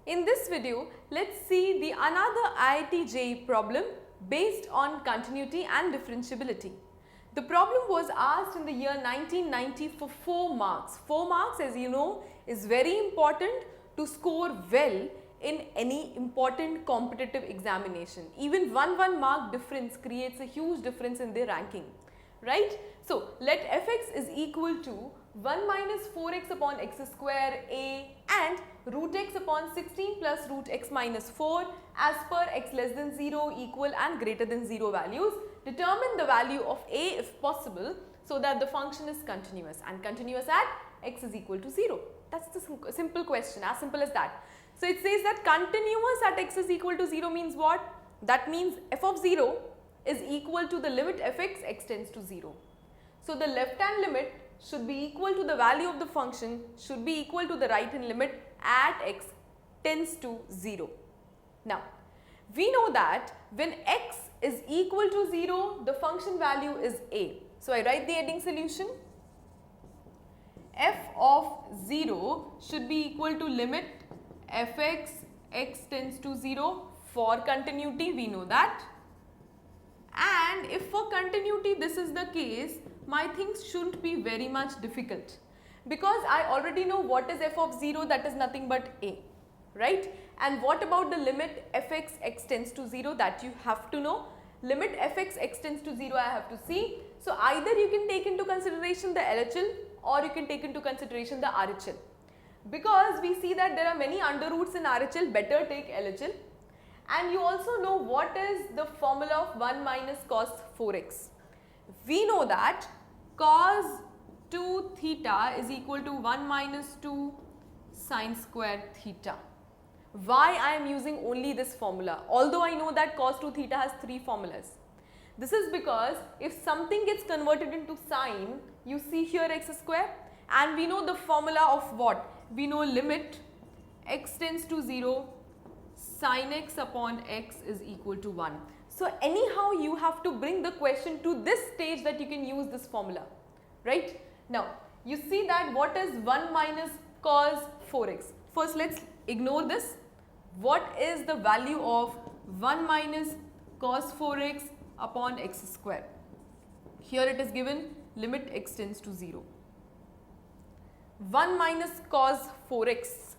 In this video, let's see the another IIT JEE problem based on continuity and differentiability. The problem was asked in the year 1990 for 4 marks. 4 marks, as you know, is very important to score well in any important competitive examination. Even 1 mark difference creates a huge difference in their ranking, right? So, let fx is equal to 1 minus 4x upon x square a and root x upon 16 plus root x minus 4 as per x less than 0, equal and greater than 0 values. Determine the value of a if possible so that the function is continuous and continuous at x is equal to 0. That's the simple question, as simple as that. So, it says that continuous at x is equal to 0 means what? That means f of 0 is equal to the limit fx x tends to 0. So, the left hand limit should be equal to the value of the function should be equal to the right hand limit at x tends to 0. Now, we know that when x is equal to 0, the function value is a. So, I write the heading solution. F of 0 should be equal to limit fx x tends to 0 for continuity, we know that. And if for continuity this is the case, my things shouldn't be very much difficult because I already know what is f of 0, that is nothing but a, right? And what about the limit fx x tends to 0, that you have to know. Limit fx x tends to 0 I have to see. So, either you can take into consideration the LHL or you can take into consideration the RHL. Because we see that there are many under roots in RHL, better take LHL. And you also know what is the formula of 1 minus cos 4x. We know that cos 2 theta is equal to 1 minus 2 sine square theta. Why I am using only this formula? Although I know that cos 2 theta has 3 formulas. This is because if something gets converted into sine, you see here x square, and we know the formula of what? We know limit x tends to 0 sin x upon x is equal to 1. So, anyhow you have to bring the question to this stage that you can use this formula, right? Now, you see that what is 1 minus cos 4x? First, let's ignore this. What is the value of 1 minus cos 4x upon x square? Here it is given limit x tends to 0. 1 minus cos 4x.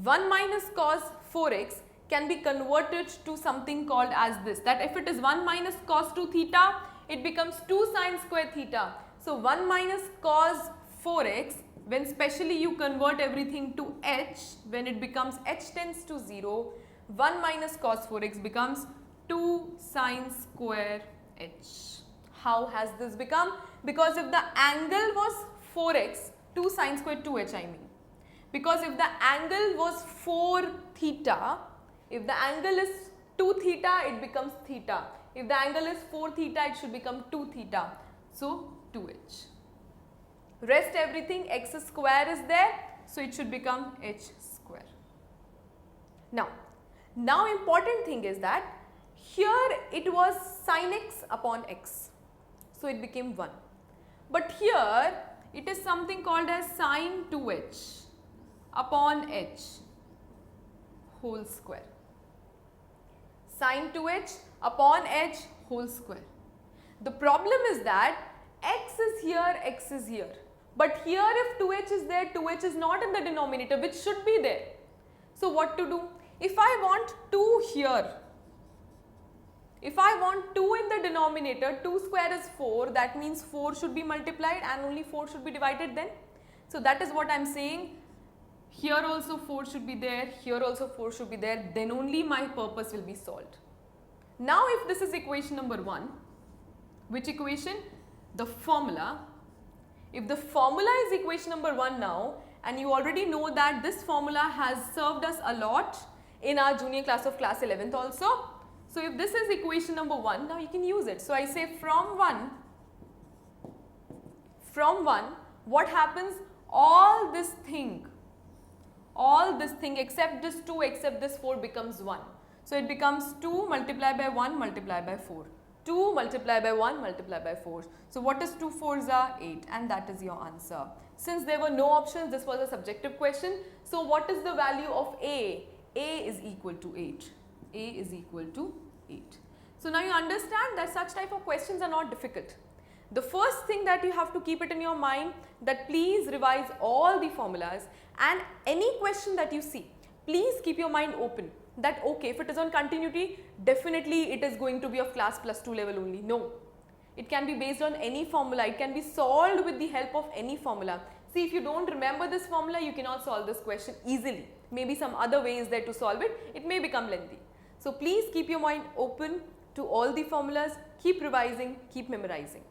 1 minus cos 4x can be converted to something called as this, that if it is 1 minus cos 2 theta, it becomes 2 sine square theta. So, 1 minus cos 4x, when specially you convert everything to h, when it becomes h tends to 0, 1 minus cos 4x becomes 2 sine square h. How has this become? Because if the angle was 4x, 2 sine square 2h I mean. Because if the angle was 4 theta, if the angle is 2 theta, it becomes theta. If the angle is 4 theta, it should become 2 theta. So, 2h. Rest everything, x square is there, so it should become h square. Now important thing is that here it was sin x upon x, so it became 1. But here it is something called as sin 2h upon h whole square. Sin 2h upon h whole square. The problem is that x is here, x is here. But here if 2h is there, 2h is not in the denominator, which should be there. So, what to do? If I want 2 here, if I want 2 in the denominator, 2 square is 4, that means 4 should be multiplied and only 4 should be divided then. So, that is what I am saying. Here also 4 should be there, here also 4 should be there, then only my purpose will be solved. Now, if this is equation number 1, which equation? The formula. If the formula is equation number 1 now, and you already know that this formula has served us a lot in our junior class of class 11th also. So, if this is equation number 1, now you can use it. So, I say from 1, what happens? All this thing except this 2, except this 4 becomes 1. So, it becomes 2 multiplied by 1 multiplied by 4. 2 multiplied by 1 multiplied by 4. So, what is 2 4s are 8, and that is your answer. Since there were no options, this was a subjective question. So, what is the value of A? A is equal to 8. A is equal to 8. So now you understand that such type of questions are not difficult. The first thing that you have to keep it in your mind that please revise all the formulas, and any question that you see, please keep your mind open that okay, if it is on continuity, definitely it is going to be of class +2 level only. No, it can be based on any formula, it can be solved with the help of any formula. See, if you don't remember this formula, you cannot solve this question easily. Maybe some other way is there to solve it, it may become lengthy. So please keep your mind open to all the formulas, keep revising, keep memorizing.